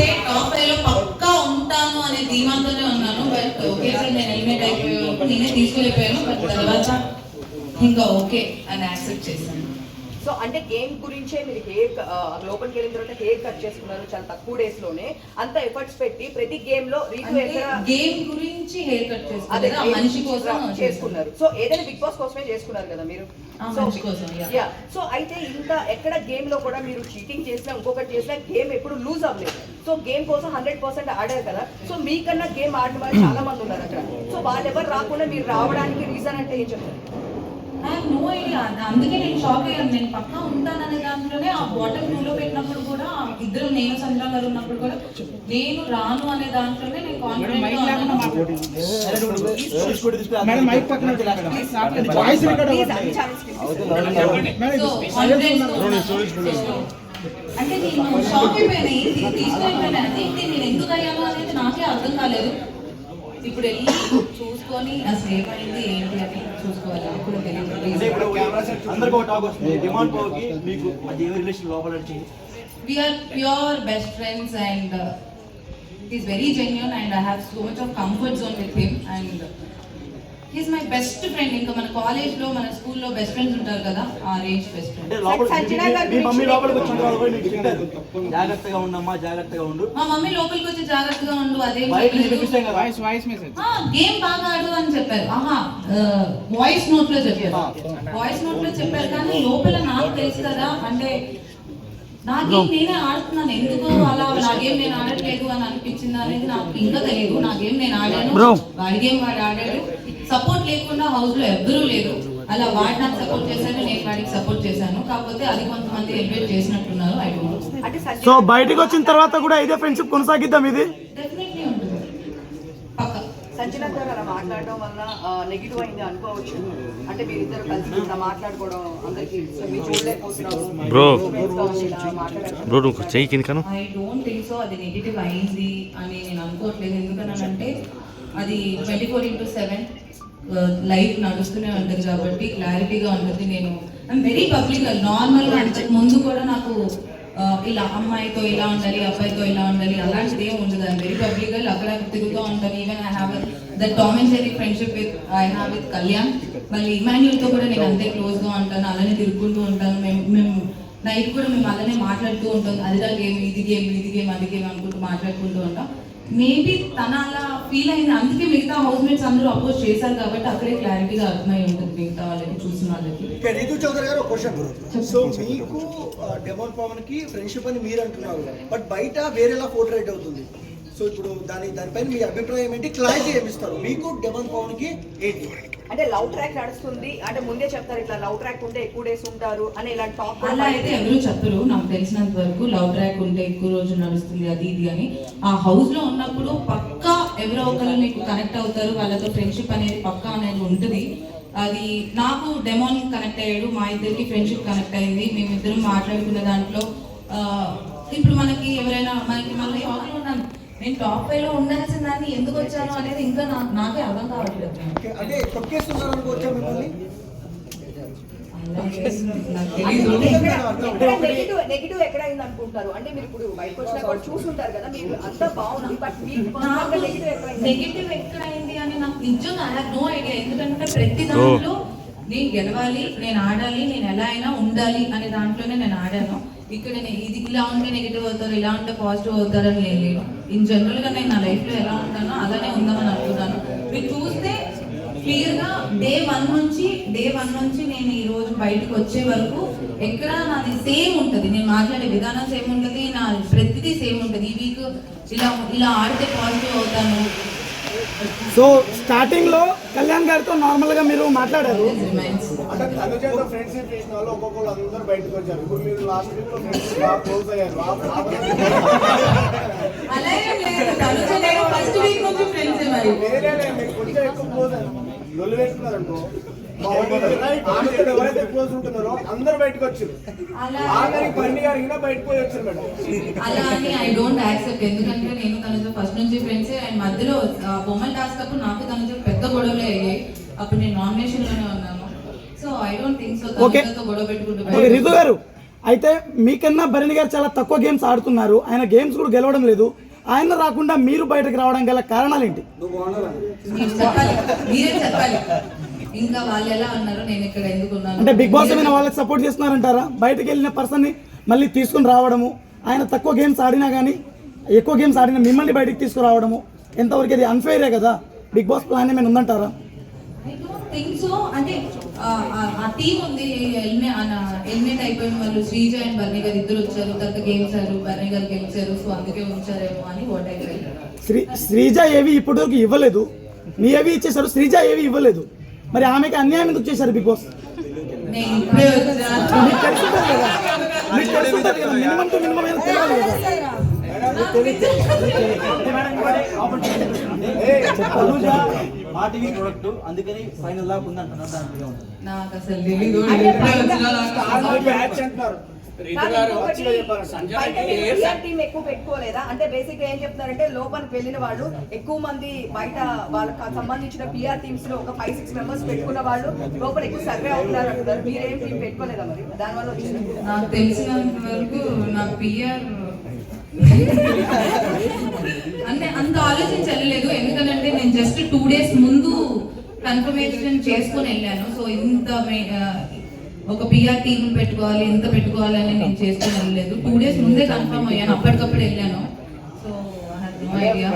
అంటే టాప్ 5 లో పక్కా ఉంటాను అనే ధీమాతోనే ఉన్నాను. బట్ ఒకేసారి నేను ఎలిమినేట్ అయిపోయాను, నేనే తీసుకెళ్ళిపోయాను. బట్ తర్వాత ఇంకా ఓకే అని యాక్సెప్ట్ చేశాను. సో అంటే గేమ్ గురించే మీరు హెయిర్ లోపలికి వెళ్ళిన తర్వాత హెయిర్ కట్ చేసుకున్నారు చాలా తక్కువ డేస్ లోనే, అంత ఎఫర్ట్స్ పెట్టి ప్రతి గేమ్ లో గేమ్ గురించి హెయిర్ కట్ చేసుకున్నారు, మనిషి కోసం చేసుకున్నారు. సో ఏదైనా బిగ్ బాస్ కోసమే చేసుకున్నారు కదా మీరు. సో అయితే ఇంకా ఎక్కడ గేమ్ లో కూడా మీరు చీటింగ్ చేసినా ఇంకొకటి చేసినా గేమ్ ఎప్పుడు లూజ్ అవ్వలేదు. సో గేమ్ కోసం 100% ఆడారు కదా. సో మీకన్నా గేమ్ ఆడిన వాళ్ళు చాలా మంది ఉన్నారు అక్కడ. సో వాళ్ళు ఎవరు రాకుండా మీరు రావడానికి రీజన్ అంటే ఏం చెప్తారు? No idea. అందుకే నేను షాక్ అయ్యాను. నేను పక్కా ఉంటాననే దాంట్లోనే ఆ బాటమ్ 2లో పెట్టినప్పుడు కూడా ఇద్దరు, నేను సంధ్ర గారు ఉన్నప్పుడు కూడా నేను రాను అనే దాంట్లోనే నేను కాన్ఫిడెంట్ అంటే నేను షాక్ అయిపోయాను. తీసుకెళ్ళిపోయాను. అదేంటి నేను ఎందుకు అయ్యాను అనేది నాకే అర్థం కాలేదు. ఇప్పుడు వెళ్ళి చూసుకొని అసలు ఏమైంది ఏంటి అని చూసుకోవాలి. ఇప్పుడు we are pure best friends and it is very genuine and I have so much of comfort zone with him and he's my best friend. ఇంకా మన కాలేజ్ లో మన స్కూల్లో బెస్ట్ ఫ్రెండ్స్ ఉంటారు కదా, ఆ రేంజ్ బెస్ట్ ఫ్రెండ్. జాగ్రత్తగా ఉండమ్మా, జాగ్రత్తగా ఉండు. మా మమ్మీ లోపలికి వచ్చి జాగ్రత్తగా ఉండు అదే గేమ్ బాగా ఆడు అని చెప్పారు. వాయిస్ నోట్ లో చెప్పారు, వాయిస్ నోట్ లో చెప్పారు. కానీ లోపల నాకు తెలుసు కదా, అంటే నా గేమ్ నేనే ఆడుతున్నాను, ఎందుకు అలా నా గేమ్ నేను ఆడట్లేదు అని అనిపించింది అనేది నాకు ఇంకా తెలియదు. నా గేమ్ నేను ఆడాను, వాడి గేమ్ వాడు ఆడాడు. సపోర్ట్ లేకుండా హౌస్ లో ఎవ్వరూ లేరు. అలా వాడు నాకు సపోర్ట్ చేశాను, నేను వాడికి సపోర్ట్ చేశాను. కాకపోతే అది కొంతమంది ఎలివేట్ చేసినట్టున్నారు. I don't know. సో బయటకు వచ్చిన తర్వాత కూడా ఇదే ఫ్రెండ్షిప్ కొనసాగిద్దాం. ఇది డెఫినెట్లీ ఉంటుంది పక్కా. సంజన గారు అలా మాట్లాడడం వల్ల నెగిటివ్ అయింది అనుకోవచ్చు. అంటే మీరిద్దరు కలిసి ఇలా మాట్లాడుకోవడం అందరికి ఐ డోంట్ థింక్ సో అది నెగిటివ్ అయింది అని నేను అనుకోవట్లేదు. ఎందుకనంటే అది 24/7 లైవ్ నడుస్తూనే ఉంటుంది కాబట్టి క్లారిటీగా ఉంటుంది. నేను వెరీ పబ్లిక్, నార్మల్గా అంతకు ముందు కూడా నాకు ఇలా అమ్మాయితో ఇలా ఉండాలి, అబ్బాయితో ఇలా ఉండాలి అలాంటిది ఏం ఉండదు. అని వెరీ పబ్లిక్ అక్కడ తిరుగుతూ ఉంటాను. Even I have the Tom and Jerry friendship with Kalyan. మళ్ళీ ఇమాన్యుల్తో కూడా నేను అంతే క్లోజ్గా ఉంటాను, అలానే తిరుగుకుంటూ ఉంటాను. మేము నైట్ కూడా మేము అలానే మాట్లాడుతూ ఉంటాం. అదిలా గేమ్, ఇది గేమ్, ఇది గేమ్, అది గేమ్ అనుకుంటూ మాట్లాడుకుంటూ ఉంటాం. మేబీ తన అలా ఫీల్ అయింది, అందుకే మిగతా హౌస్ మేట్స్ అందరూ అపోజ్ చేశారు కాబట్టి అక్కడే క్లారిటీగా అర్థమై ఉంటుంది మిగతా వాళ్ళకి, చూసిన వాళ్ళకి. రితు చౌదరి గారు ఒక క్వశ్చన్. సో మీకు డెమోన్ పవన్ కి ఫ్రెండ్షిప్ అని మీరు అంటున్నారు, బట్ బయట వేరేలా పోర్ట్రేట్ అవుతుంది. సో ఇప్పుడు దానిపైన మీ అభిప్రాయం ఏంటి? క్లారిటీ ఏమిస్తారు మీకు డెమోన్ పవన్ కి ఏంటి? అంటే లవ్ ట్రాక్ నడుస్తుంది అంటే ముందే చెప్తారు, ఇట్లా లవ్ ట్రాక్ ఉంటే ఎక్కువ డేస్ ఉంటారు అని ఇలాంటి టాక్. అలా అయితే ఎవరు చెప్పరు నాకు తెలిసినంత వరకు. లవ్ ట్రాక్ ఉంటే ఎక్కువ రోజులు నడుస్తుంది అది ఇది అని. ఆ హౌస్ లో ఉన్నప్పుడు పక్కా ఎవరో ఒకరు మీకు కనెక్ట్ అవుతారు, వాళ్ళతో ఫ్రెండ్షిప్ అనేది పక్కా అనేది ఉంటుంది. అది నాకు డెమోన్ కనెక్ట్ అయ్యాడు, మా ఇద్దరికి ఫ్రెండ్షిప్ కనెక్ట్ అయింది. మేమిద్దరం మాట్లాడుకున్న దాంట్లో ఇప్పుడు మనకి ఎవరైనా మనకి మళ్ళీ హాల్లో ఉన్నాను, నేను టాప్ 5 లో ఉండాల్సిన దాన్ని ఎందుకు వచ్చాను అనేది ఇంకా నాకే అర్థం కావట్లేదు. నెగిటివ్ ఎక్కడ అయింది అనుకుంటారు? అంటే మీరు ఇప్పుడు బయటకు వచ్చినా కూడా చూసుంటారు కదా, మీరు అంతా బాగుంది, బట్ నెగిటివ్ ఎక్కడ అయింది అని నాకు నిజంగా ఐ హావ్ నో ఐడియా. ఎందుకంటే ప్రతి దాంట్లో నేను గెలవాలి, నేను ఆడాలి, నేను ఎలా అయినా ఉండాలి అనే దాంట్లోనే నేను ఆడాను. ఇక్కడ ఇది ఇలా ఉంటే నెగిటివ్ అవుతారు, ఇలా ఉంటే పాజిటివ్ అవుతారని లేదు. ఇన్ జనరల్ గా నేను నా లైఫ్ లో ఎలా ఉంటానో అలానే ఉందామని అనుకున్నాను. మీరు చూస్తే క్లియర్ గా డే వన్ నుంచి నేను ఈ రోజు బయటకు వచ్చే వరకు ఎక్కడ నాది సేమ్ ఉంటుంది. నేను మాట్లాడే విధానం సేమ్ ఉంటుంది, నా ప్రతిదీ సేమ్ ఉంటుంది. ఈ వీక్ ఇలా ఆడితే పాజిటివ్ అవుతాను. సో స్టార్టింగ్ లో కళ్యాణ్ గారితో నార్మల్ గా మీరు మాట్లాడారు, అంటే తనుజతో ఫ్రెండ్షిప్ చేసిన వాళ్ళు ఒక్కొక్కరు అందరూ బయటకు వచ్చారు. ఇప్పుడు మీరు లాస్ట్ వీక్ లో ఫ్రెండ్షిప్ బాగా క్లోజ్ అయ్యారు. అలా ఏం లేదు, తనుజ నేను ఫస్ట్ వీక్ నుంచి ఫ్రెండ్స్ మరి. మీరు కొంచెం ఎక్కువ క్లోజ్ లొల్లు వేసుకున్నారనుకో, ఎవరైతే క్లోజ్ ఉంటున్నారో అందరు బయటకు వచ్చారు. ఆఖరికి పండి గారికి బయటకు పోయి వచ్చారు మేడం. అలా అని ఐ డోంట్ యాక్సెప్ట్. ఎందుకంటే నేను తనతో ఫస్ట్ నుంచి ఫ్రెండ్స్. అండ్ మధ్యలో బొమ్మలు టాస్క్ అప్పుడు నాకు తనతో పెద్ద గొడవలే అయ్యాయి. అప్పుడు నేను నామినేషన్ లోనే ఉన్నాను. So I don't think so తనతో గొడవ పెట్టుకుంటూ. రితు గారు అయితే మీకన్నా భరణి గారు చాలా తక్కువ గేమ్స్ ఆడుతున్నారు, ఆయన గేమ్స్ కూడా గెలవడం లేదు. ఆయన రాకుండా మీరు బయటకు రావడం గల కారణాలు ఏంటి? మీరు చెప్పాలి, మీరే చెప్పాలి. ఇంకా వాళ్ళు ఎలా అన్నారు, నేను ఇక్కడ ఎందుకు ఉన్నాను అంటే బిగ్ బాస్ మీద వాళ్ళకి సపోర్ట్ చేస్తున్నారంటారా? బయటకు వెళ్ళిన పర్సన్ని మళ్ళీ తీసుకుని రావడము, ఆయన తక్కువ గేమ్స్ ఆడినా కానీ ఎక్కువ గేమ్స్ ఆడిన మిమ్మల్ని బయటికి తీసుకురావడము ఎంతవరకు అది అన్ఫెయిరే కదా? బిగ్ బాస్ ప్లాన్ ఏమైనా ఉందంటారా? I don't think so. అంటే ఆ టీం ఉంది, ఎలిమినేట్ అయిపోయిన వాళ్ళు శ్రీజ అండ్ బర్నీ గారు ఇద్దరు వచ్చారు, తర్వాత గేమ్సారు, బర్నీ గారు గెలిచారు, సో అందుకే ఉంచారేమో అని వాట్ ఐ ఫెల్ట్. శ్రీజ ఏవి ఇప్పటివరకు ఇవ్వలేదు, మీ ఏవి ఇచ్చేసారు, శ్రీజ ఏవి ఇవ్వలేదు. మరి ఆమెకి అన్యాయం ఎందుకు చేశారు బిగ్ బాస్? నేను ఇప్పుడే వచ్చాను. మీకు తెలుసుంటుంది కదా, మీకు తెలుసుంటుంది కదా, మినిమం టు మినిమం ఏదో తెలియాలి కదా. మా టీవీ ప్రొడక్ట్ అందుకని ఫైనల్ దాకా ఉందంటున్నారు. దాంట్లో నాకు అసలు తెలీదు. ఇప్పుడే వచ్చినా టీం ఎక్కువ పెట్టుకోలేదా? అంటే బేసిక్ గా ఏం చెప్తున్నారంటే లోపలికి వెళ్ళిన వాళ్ళు ఎక్కువ మంది, బయట వాళ్ళకి సంబంధించిన పిఆర్ టీమ్స్ లో ఒక 5-6 మెంబర్స్ పెట్టుకున్న వాళ్ళు లోపల ఎక్కువ సర్వే అవుతున్నారు అంటున్నారు. మీరేం టీం పెట్టుకోలేదా మరి? దానివల్ల వచ్చింది నాకు తెలిసినంత వరకు నా పిఆర్ అంటే అంత ఆలోచించలేదు, ఎందుకంటే నేను జస్ట్ 2 days ముందు కన్ఫర్మేషన్ చేసుకొని వెళ్ళాను. సో ఇంత ఒక పిఆర్ టీమ్ పెట్టుకోవాలి, ఇంత పెట్టుకోవాలని నేను చేసుకొని వెళ్ళలేదు. 2 days ముందే కన్ఫర్మ్ అయ్యాను, అప్పటికప్పుడు వెళ్ళాను. So I have no idea.